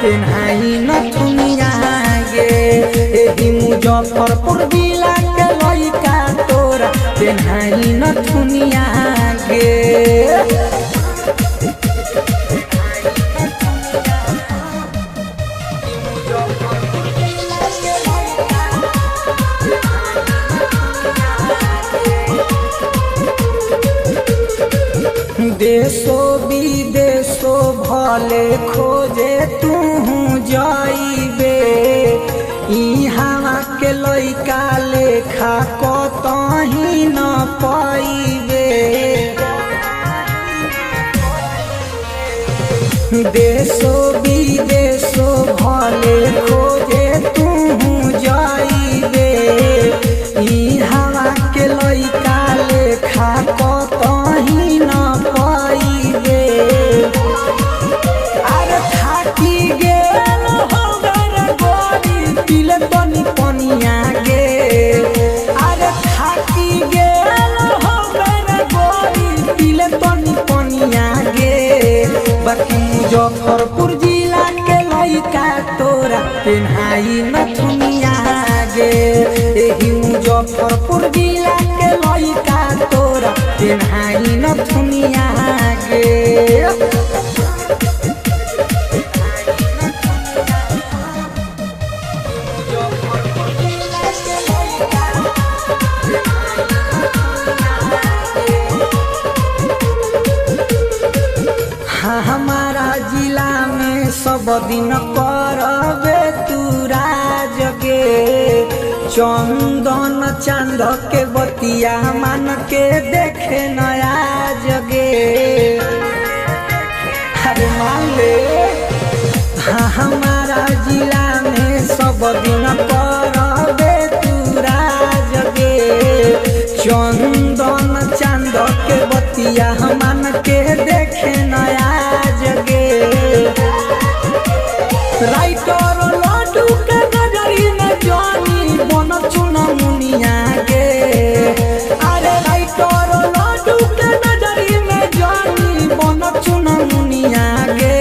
पेन्हाई नथुनिया गे। एही मुजफ्फरपुर जिला के लइका तोरा पेन्हाई नथुनिया गे। देशो विदेशो भले खोजे तू जाइबे, इहाँ के लइका लेखा कतही न पाइबे। देशो विदेशो भले खोजे तू जाइबे, इहाँ के लइका लेखा कतही न पाइबे। अरे थाकी गेल हो गए गोरी दिल बनी पनिया गे। अरे थाकी गेल हो गए गोरी दिल बनी पनिया गे। बाकी मुजफ्फरपुर जिला के लइका तोरा पेन्हाई नथुनिया गे। एही मुजफ्फरपुर जिला के लइका तोरा पेन्हाई नथुनिया गे। हमारा जिला में सब दिन करबे तू राज गे। चंदन चांद के बतिया मान के देखे नया जगे। अरे मान ले हमारा जिला में सब दिन करबे तू राज गे। चंदन चांद के बतिया मान के देखे नया जगे। राइटर लड्डू के नजरी में जानी बन चुना मुनिया गे। अरे राइटर लड्डू के नजरी में जानी बन चुना मुनिया गे।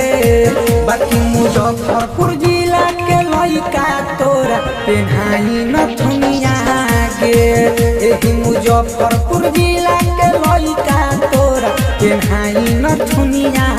बाकी मुजफ्फरपुर जिला के लइका तोरा पेन्हाई नथुनिया गे। एही मुजफ्फरपुर जिला के लइका तोरा पेन्हाई नथुनिया